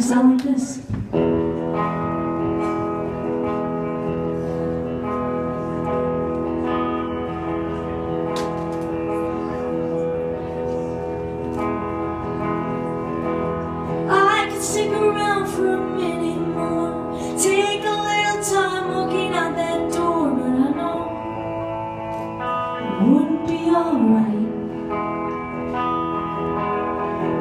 sound like this. I could stick around for a minute more, take a little time walking out that door, but I know it wouldn't be alright.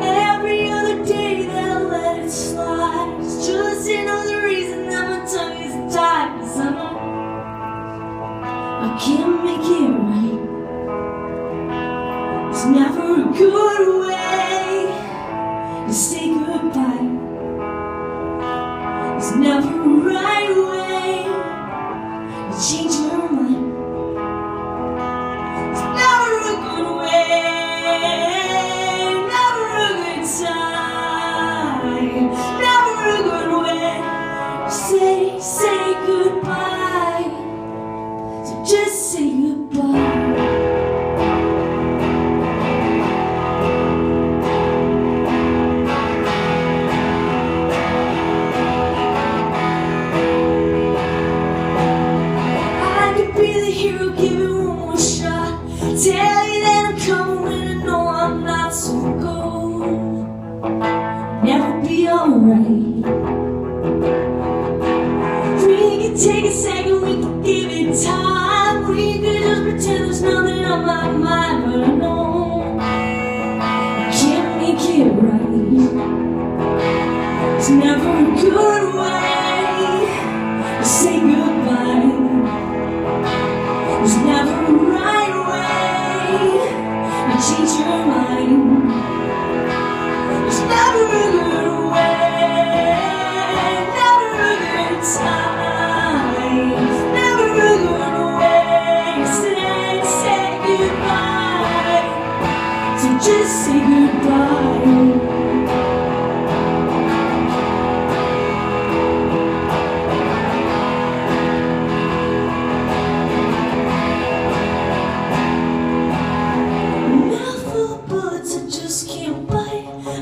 Every other day that I let it slide is just another reason that my tongue is tied. 'Cause I know I can't make it right. It's never a good way to say goodbye. It's never a right way to change your mind. It's never a good way, never a good time, never a good way to say goodbye. So just say goodbye. Tell you that I'm coming when I know I'm not so cold. Never be alright. We can take a second, we can give it time. We can just pretend there's nothing on my mind. But I know I can't make it right. It's never a good way to say goodbye. There's never a right way to change your mind. There's never a good way, never a good time, never a good way to say goodbye. So just say goodbye.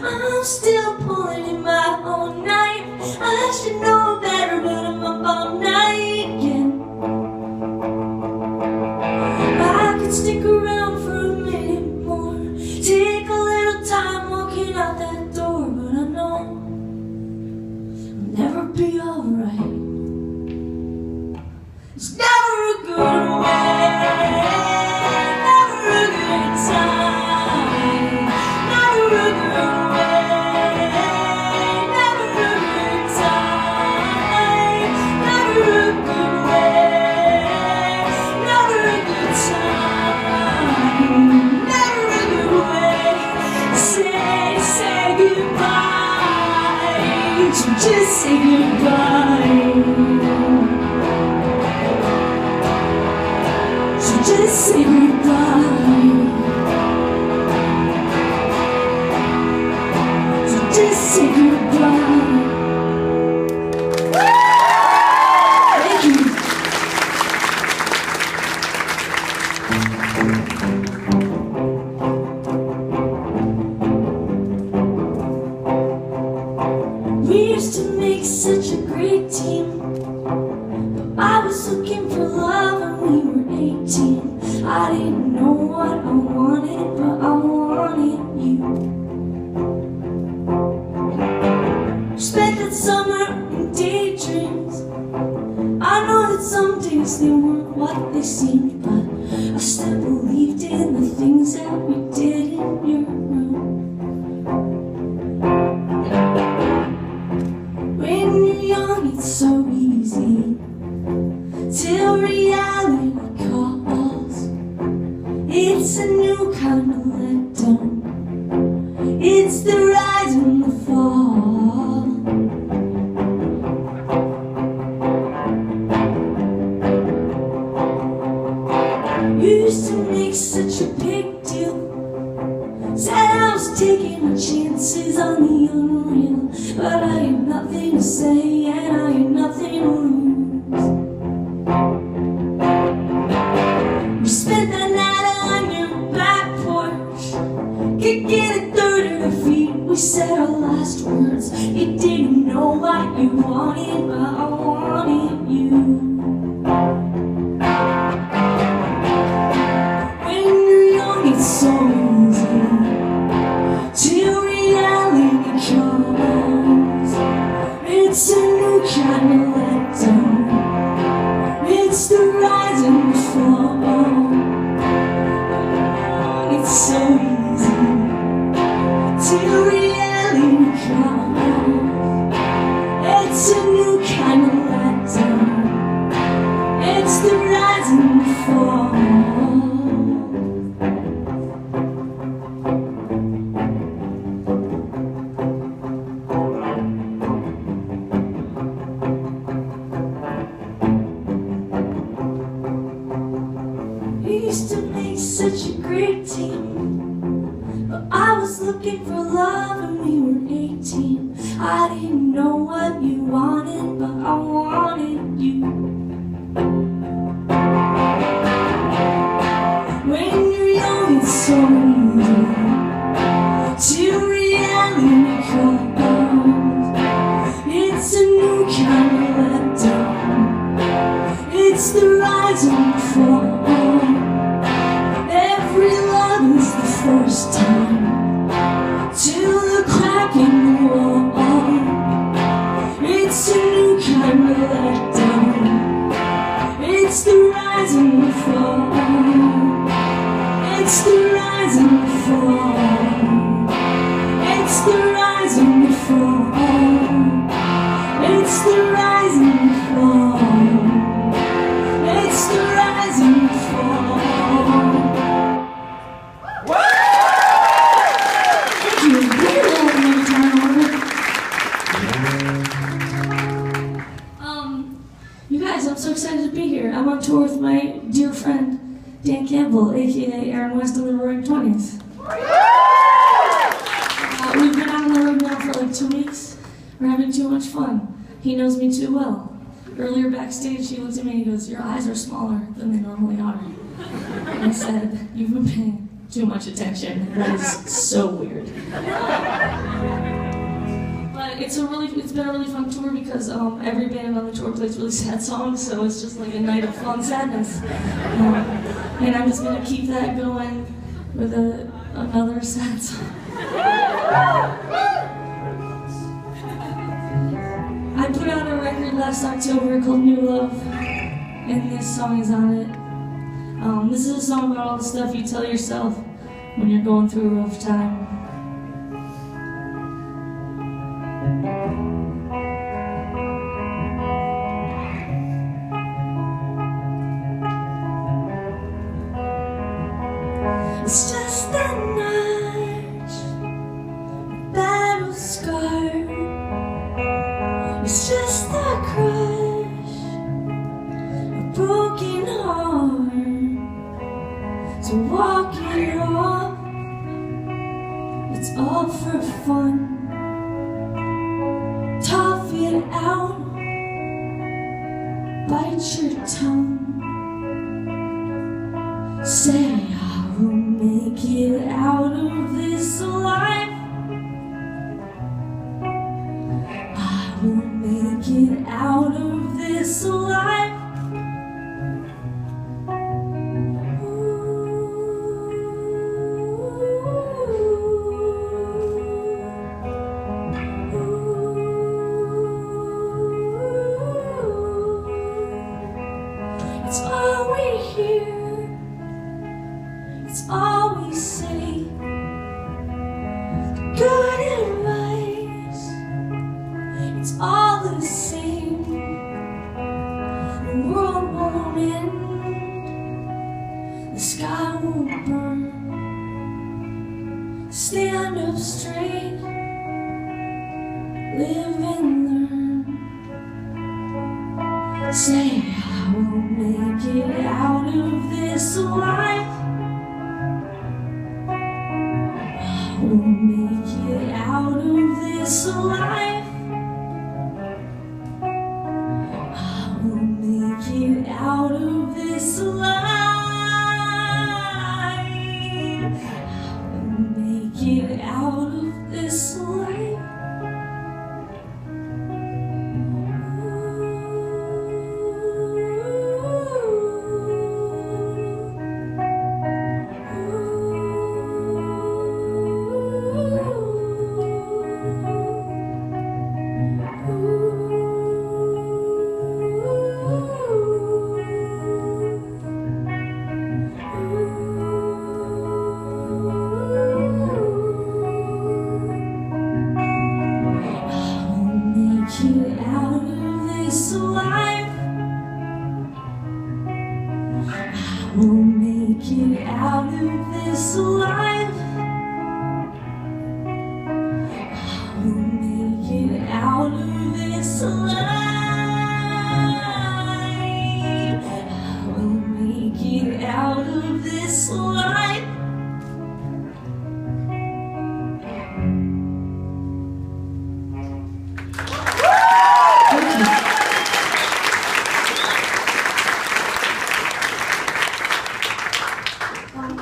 I'm still pulling in my own knife. I should know better, but I'm up all night again. I could stick around for a minute more, take a little time walking out that door, but I know I'll never be alright. It's never a good way, never a good time, never a good way. So just say goodbye. So just say goodbye. So just say goodbye. Thank you. We used to make such a great team, but I was looking for love when we were 18. I didn't know what I wanted, but I wanted you. Spent that summer in daydreams. I know that some days they weren't what they seemed, but I still believed in the things that we did in your room. When you're young, it's so easy till reality calls. It's a new kind of letdown. It's the rise and the fall. Used to make such a big deal. Said I was taking my chances on the unreal, but I had nothing to say and I had nothing to lose. We spent that night on your back porch, kicking it dirt at our feet. We said our last words. It didn't wanted, but I wanted you. When you're young, it's so easy till reality comes. It's a new kind of letdown. It's the rise and the fall. It's so easy till reality comes. It's a new kind of letdown. It's the rise and the fall. We used to make such a great team, but I was looking for love and we were 18. I didn't know what you wanted, but I wanted you. When you're young, it's so easy till reality comes. It's a new kind of letdown. It's the rise and the fall. Every love is the first time till the crack in the wall. It's a new kind of letdown. It's the rise and the fall. It's the rise and the fall. It's the rise and the fall. It's the rise and the fall. It's the rise and the fall. Thank you. You guys, I'm so excited to be here. I'm on tour with my dear friend Dan Campbell, aka Aaron West of the Roaring Twenties. We've been out on the road now for like 2 weeks. We're having too much fun. He knows me too well. Earlier backstage, he looked at me and he goes, "Your eyes are smaller than they normally are." And I said, "You've been paying too much attention. That is so weird." But it's been a really fun tour because every band on the tour plays really sad songs, so it's just like a night of fun sadness. And I'm just gonna keep that going with another sad song. I put out a record last October called New Love, and this song is on it. This is a song about all the stuff you tell yourself when you're going through a rough time. It's just a night, battle scarred. It's just a crush, a broken heart. So walk it off, it's all for fun. Tough it out, bite your tongue. Say I will make it out of this alive. I will make it out of this alive. It's all we hear. It's all we say. Good advice. It's all the same. The world won't end. The sky won't burn. Stand up straight. Live and learn. Say I will make it out of this alive. We'll make it out of this alive. I will make it out of this alive. I will make it out of this alive. this alive. I will make it out of this alive. I will make it out of this alive. I will make it out of this alive.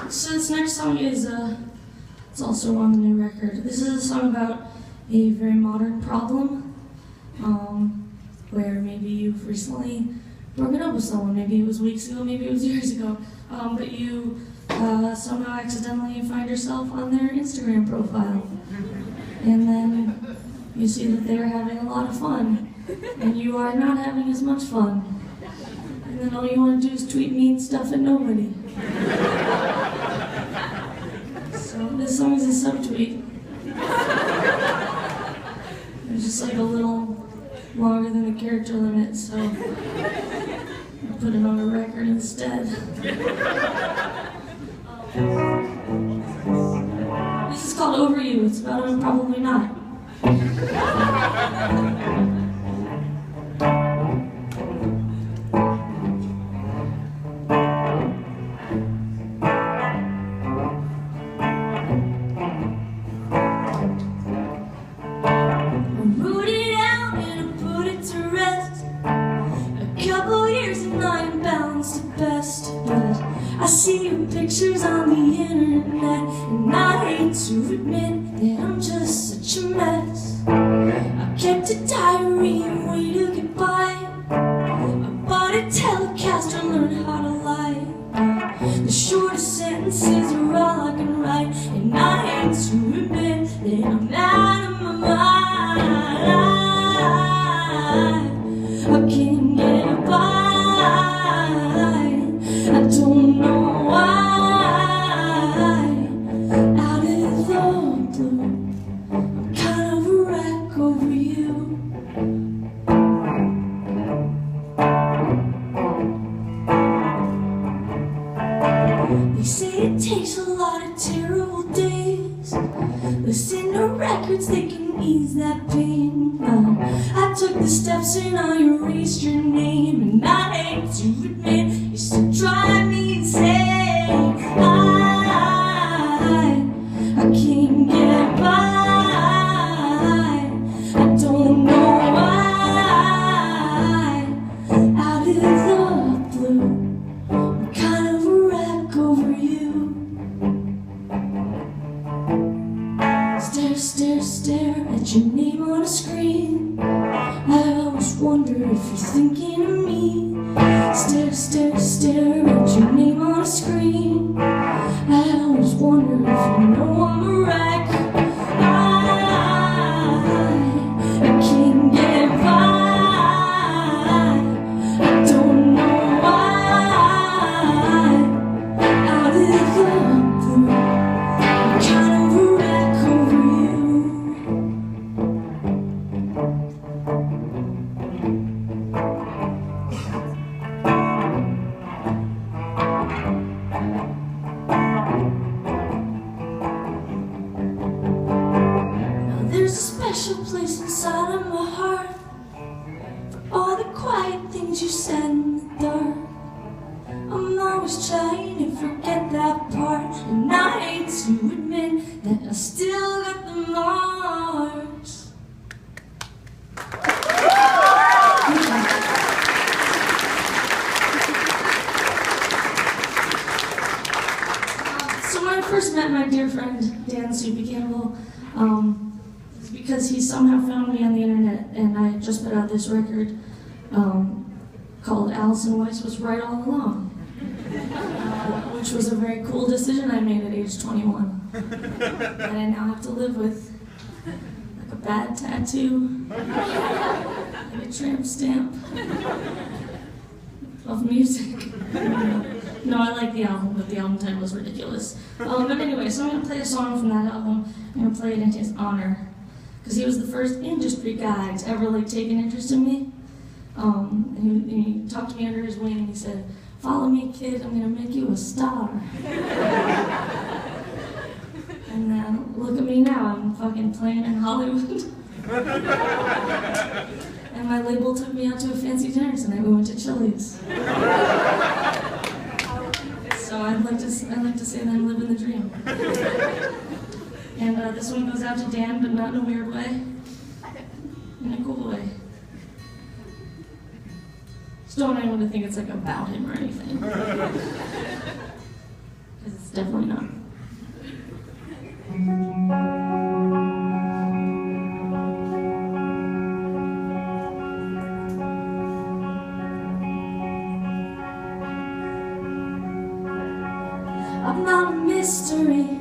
So this next song is, it's also on the new record. This is a song about a very modern problem, where maybe you've recently broken up with someone. Maybe it was weeks ago, maybe it was years ago, but you somehow accidentally find yourself on their Instagram profile. And then you see that they're having a lot of fun, and you are not having as much fun. And then all you want to do is tweet mean stuff at nobody. So this song is a subtweet. It's just like a little longer than the character limit, so I put it on a record instead. This is called Over You. It's about I'm probably not. I see your pictures on the internet, and I hate to admit that I'm just such a mess. I kept a diary and way to get by. I bought a Telecaster, learned how to lie. The shortest sentences are all I can write, and I hate to admit that I'm out of my mind. I can't get by. I don't know why. Out of the blue, I'm kind of a wreck over you. They say it takes a lot of terrible days. Listen to records, they can ease that pain. I took the steps and I erased your name, and I hate to admit you still drive me insane. I can't get by. I don't know why. Out of the blue, I'm kind of a wreck over you. Stare, stare, stare at your name on a screen. I always wonder if you're thinking of me. Stare, stare, stare at your name on a screen. I always wonder if you know I'm a wreck. I can't get by. I don't know why. Out of the blue, I'm kind of a wreck over you. There's a special place inside of my heart for all the quiet things you said in the dark. I'm always trying to forget that part, and I hate to admit that I still got the marks. So when I first met my dear friend Dan Soupy Campbell, it's because he somehow found me on the internet, and I had just put out this record called Allison Weiss Was Right All Along, which was a very cool decision I made at age 21, that I now have to live with, like a bad tattoo, like a tramp stamp of music. No, I like the album, but the album title was ridiculous. But anyway, so I'm going to play a song from that album. I'm going to play it in his honor, because he was the first industry guy to ever take an interest in me. And he talked to me under his wing and he said, "Follow me, kid, I'm gonna make you a star." And look at me now, I'm fucking playing in Hollywood. And my label took me out to a fancy dinner tonight. We went to Chili's. So I'd like to say that I'm living the dream. And this one goes out to Dan, but not in a weird way. In a cool way. Just don't want anyone to think it's like about him or anything. Because it's definitely not. I'm not a mystery.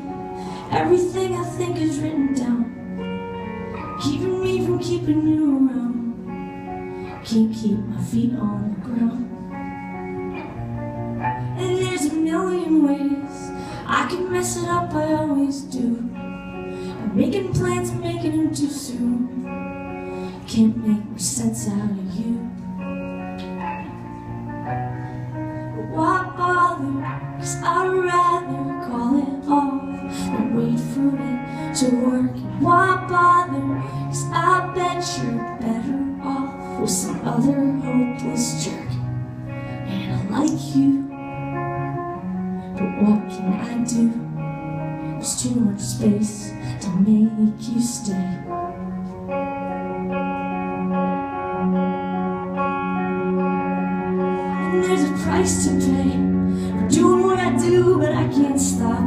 Everything I think is written down, keeping me from keeping you around. Can't keep my feet on the ground. And there's a million ways I can mess it up, I always do. I'm making plans and making them too soon. Can't make more sense out of you. But why bother? 'Cause I'd rather call it off than wait for it to work. And why bother? 'Cause I bet you're better off with some other hopeless jerk. And I like you, but what can I do? There's too much space to make you stay. And there's a price to pay for doing what I do, but I can't stop.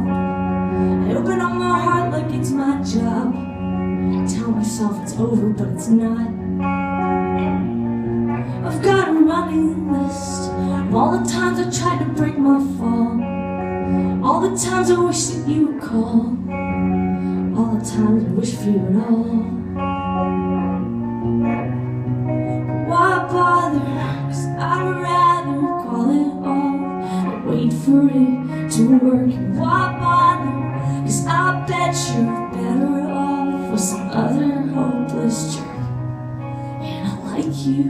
I open up my heart like it's my job. I tell myself it's over, but it's not. I've got a running list of all the times I tried to break my fall, all the times I wish that you would call, all the times I wish for you at all. But why bother? 'Cause I'd rather call it off than wait for it to work. And why bother? 'Cause I bet you're better off with some other hopeless jerk. And I like you,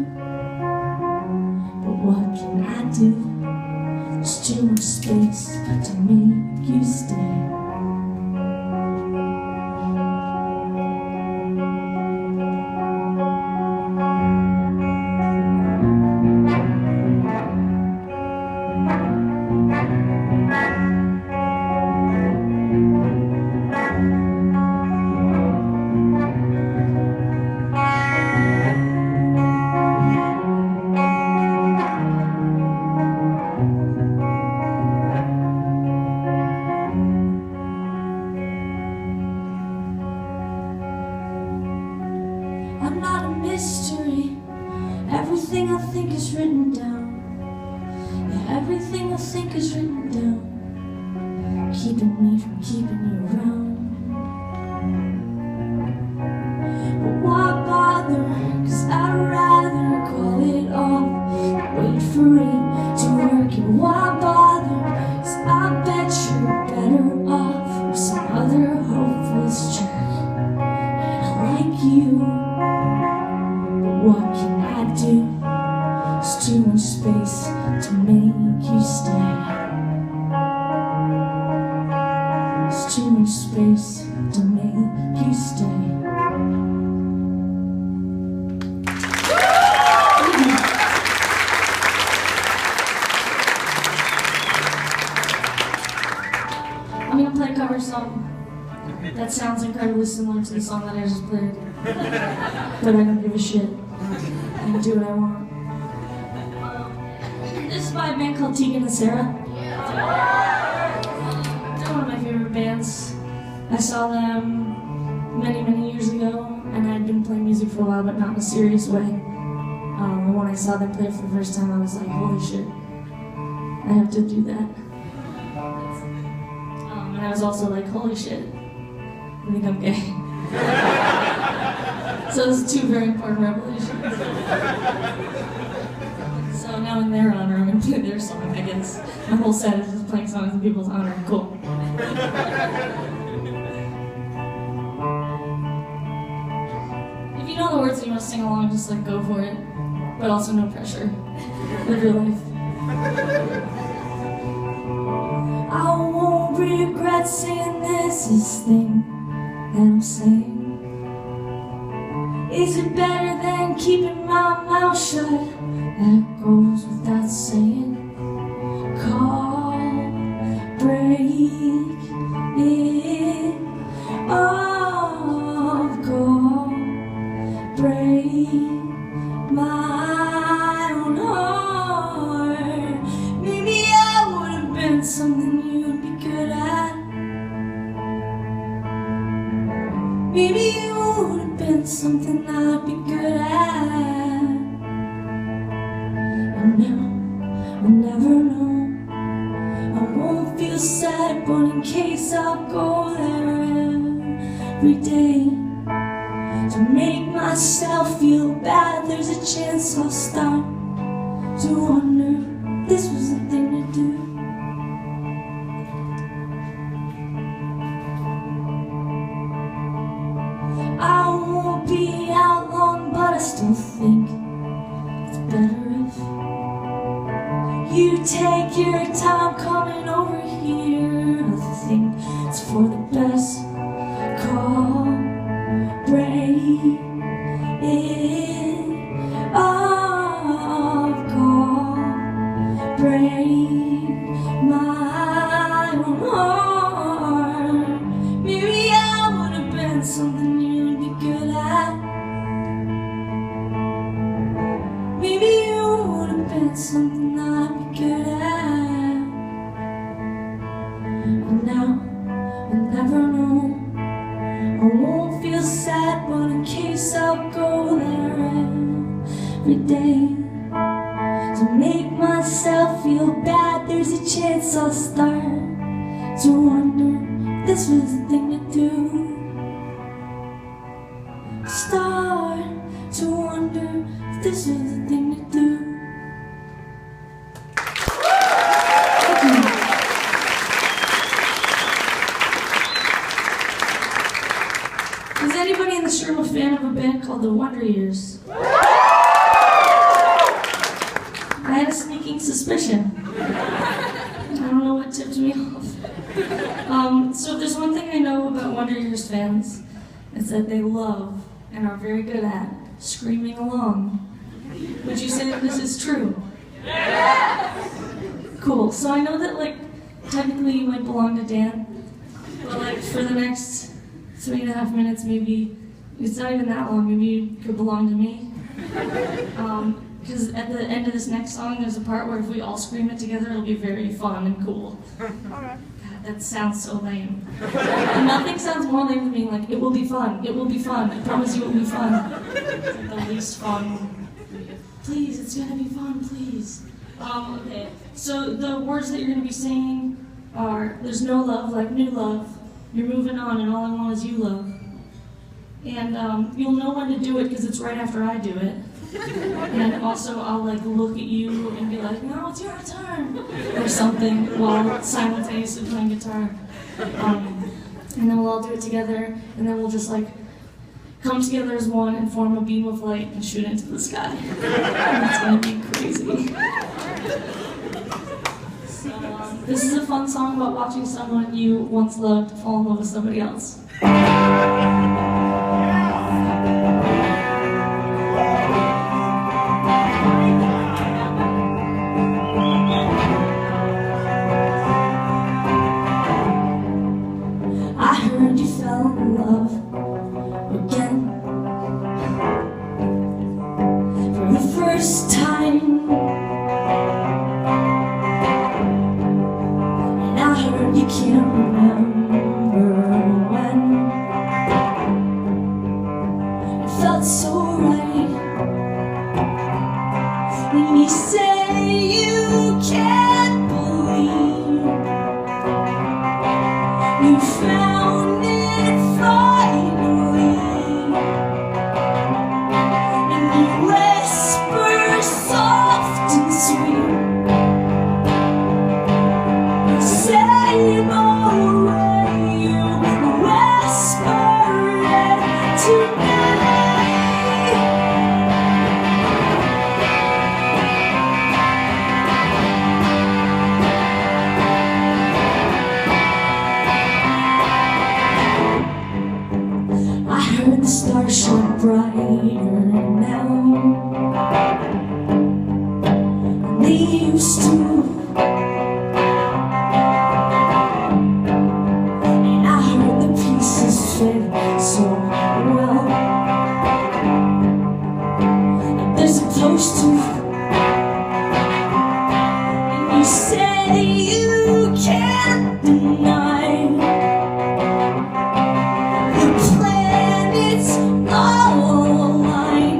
but what can I do? There's too much space to make you stay. I'm not a mystery. Everything I think is written down. Yeah, everything I think is written down, keeping me from keeping you around. But why bother? 'Cause I'd rather call it off than wait for it to work. And why bother? 'Cause I bet you're better off with some other hopeless jerk. And I like you, what can I do? There's too much space to make you stay. There's too much space to make you stay. I'm gonna play a cover song that sounds incredibly similar to the song that I just played. But I don't give a shit. I can do what I want. This is by a band called Tegan and Sarah. They're one of my favorite bands. I saw them many years ago, and I'd been playing music for a while, but not in a serious way. And when I saw them play for the first time, I was like, holy shit, I have to do that. And I was also like, holy shit, I think I'm gay. So those are two very important revelations. So now in their honor, I'm going to play their song, I guess. My whole set is just playing songs in people's honor. Cool. If you know the words and you want to sing along, just like go for it, but also no pressure. Live your life. I won't regret saying this thing that I'm saying. Is it better than keeping my mouth shut? That goes without saying. Call, break it off, call, break my own heart. Maybe I would have been something you'd be good at. Maybe you would have been something I'd be good at. And now I'll never know. I won't feel sad, but in case I'll go there every day to make myself feel bad. There's a chance I'll start to wonder if this was the thing to do. I won't be out long, but I still think it's better if you take your time coming over here. I think it's for the best. Call, break it off, call, break my own heart. Maybe I would have been something you'd be good at. Maybe you would have been something I'd be good at. And now I'll never know. I won't feel sad, but in case I'll go there every day to make myself feel bad. There's a chance I'll start to wonder if this was the thing to do. Start to wonder if this was the thing to do. Is anybody in this room a fan of a band called the Wonder Years? I had a sneaking suspicion. I don't know what tipped me off. So if there's one thing I know about Wonder Years fans, it's that they love and are very good at screaming along. Would you say that this is true? Cool. So I know that, like, technically you might belong to Dan, but like for the next 3.5 minutes, maybe it's not even that long. Maybe you could belong to me. Because at the end of this next song, there's a part where if we all scream it together, it'll be very fun and cool. God, that sounds so lame. And nothing sounds more lame than being like, it will be fun, it will be fun, I promise you it will be fun. It's like the least fun. Please, it's gonna be fun, please. Okay, so the words that you're gonna be singing are, there's no love like new love, you're moving on and all I want is you, love. And you'll know when to do it because it's right after I do it. And also I'll like look at you and be like, no, it's your turn, or something, while simultaneously playing guitar. And then we'll all do it together, and then we'll just like come together as one and form a beam of light and shoot into the sky. And it's gonna be crazy. So this is a fun song about watching someone you once loved fall in love with somebody else. You fell in love again for the first time, and I heard you can't remember when. It felt so right when you say you can't believe you found it finally, and you whisper soft and sweet, the same old way you whisper it to me. they used to. And I heard the pieces fit so well. There's a toast to, and you say you can't deny the planets all align.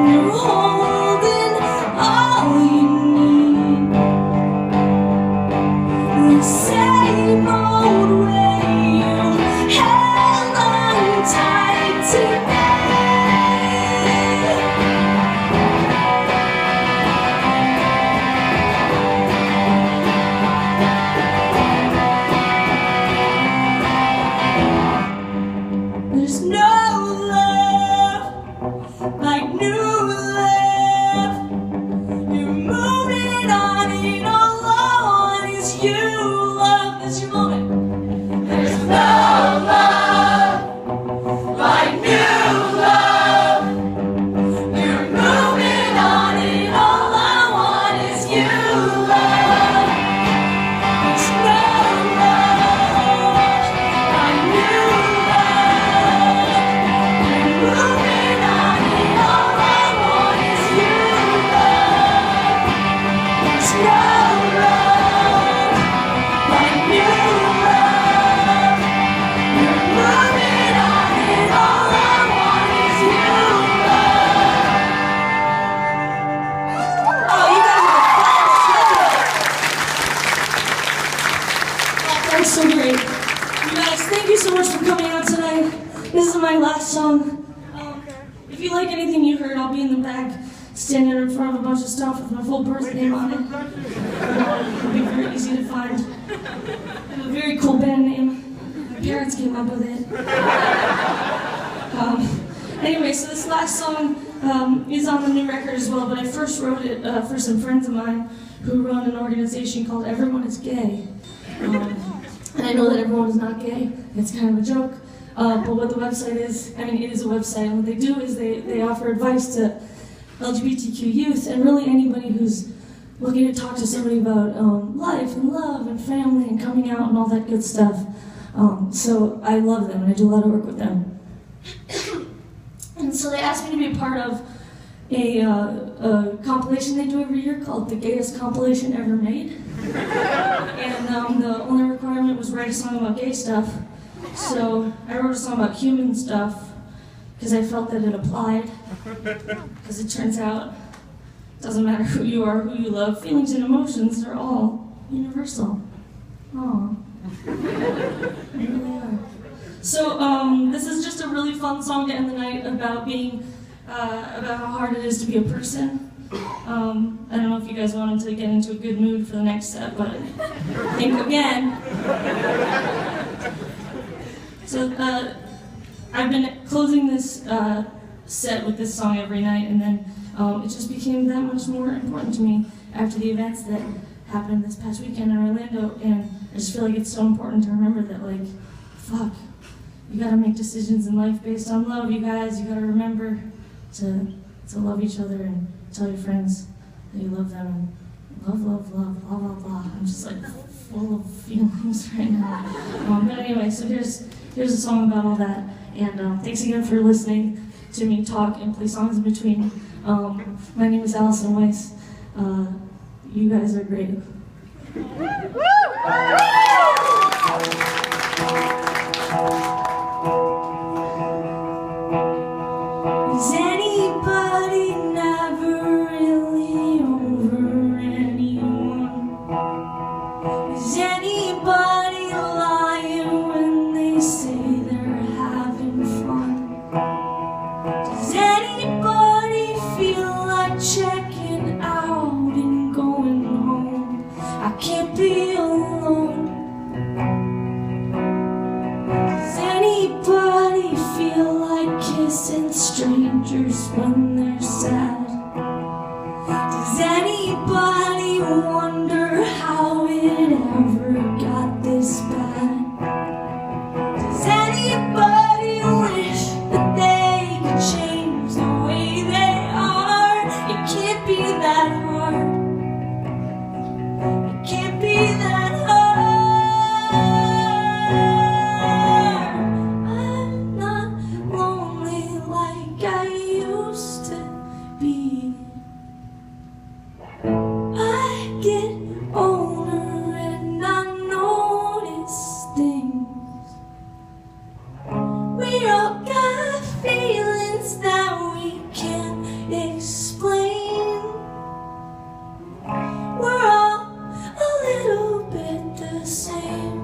You're holding all you need, the same old way you held on tight to me. There's no love like new love. You're moving on and all I want is you, love. That's your moment. There's no love like new love. You're moving on and all I want is you, love. There's no love like new love. Moving on and all I want is you, love. There's no love like new love. You're moving on and all I want is you, love. Oh, you guys are the best. That's so great. You guys, thank you so much for coming out tonight. This is my last song. If you like anything you heard, I'll be in the back, standing in front of a bunch of stuff with my full birth name on it. It'll be very easy to find. I have a very cool band name. My parents came up with it. Anyway, so this last song is on the new record as well, but I first wrote it for some friends of mine who run an organization called Everyone is Gay. And I know that everyone is not gay. It's kind of a joke. But what the website is, I mean, it is a website, and what they do is they offer advice to LGBTQ youth and really anybody who's looking to talk to somebody about life and love and family and coming out and all that good stuff. So I love them, and I do a lot of work with them. And so they asked me to be a part of a compilation they do every year called The Gayest Compilation Ever Made. And the only requirement was write a song about gay stuff. So I wrote a song about human stuff because I felt that it applied. Because it turns out it doesn't matter who you are, who you love, feelings and emotions are all universal. Aww. They really are. So this is just a really fun song to end the night about being, about how hard it is to be a person. I don't know if you guys wanted to get into a good mood for the next set, but think again. So I've been closing this set with this song every night, and then it just became that much more important to me after the events that happened this past weekend in Orlando, and I just feel like it's so important to remember that, like, fuck, you gotta make decisions in life based on love, you guys. You gotta remember to love each other and tell your friends that you love them, and love, love, love, blah, blah, blah. I'm just like full of feelings right now. But anyway, so here's a song about all that, and thanks again for listening to me talk and play songs in between. My name is John-Allison Weiss. You guys are great. Is anybody never really over anyone? Is anybody lying when they say they're having fun? Does anybody feel like checking out and going home? I can't be alone. Does anybody feel like kissing strangers when they're sad? Does anybody wonder how it ever got this bad? Does anybody wish that they could change the way they are? It can't be that hard. It can't be that hard. I'm not lonely like I used to be. I get older and I notice things. We all got feelings that we can't explain. We're all a little bit the same.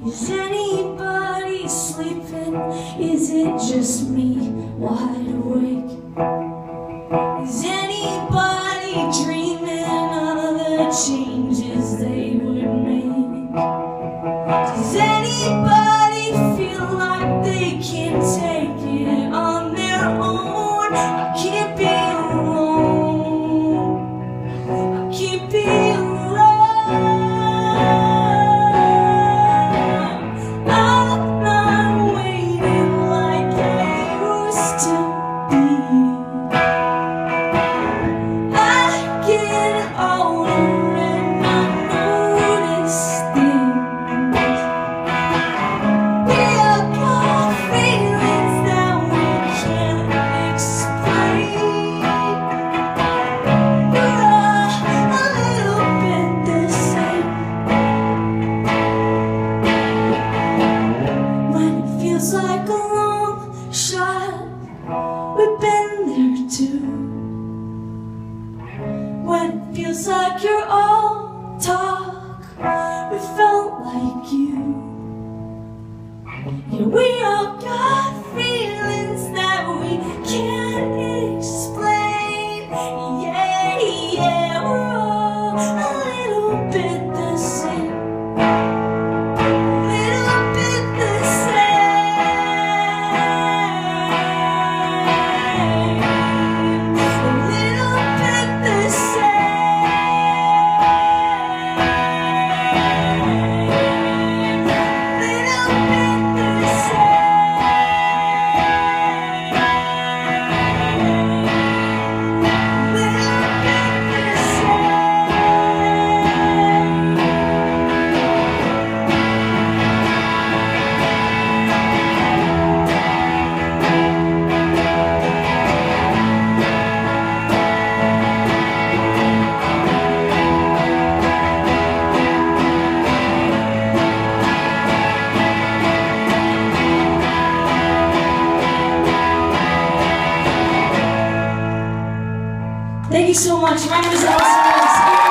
Is anybody sleeping? Is it just me wide awake? Is anybody dreaming of the changes they would make? Does anybody feel like they can't take it on their own? I can't be alone. I can't be alone. I'm not waiting like I used to be. I get older and I notice things. We all got feelings that we can't explain. We're all a little bit the same. When it feels like a long shot, we've been there too. When it feels like you're all talk, we felt like you. Yeah, we all got feelings that we can't explain. Yeah, yeah, we're all a little bit the same. Little bit the same. A little bit the same. Little bit the Thank you so much. My name is John-Allison Weiss.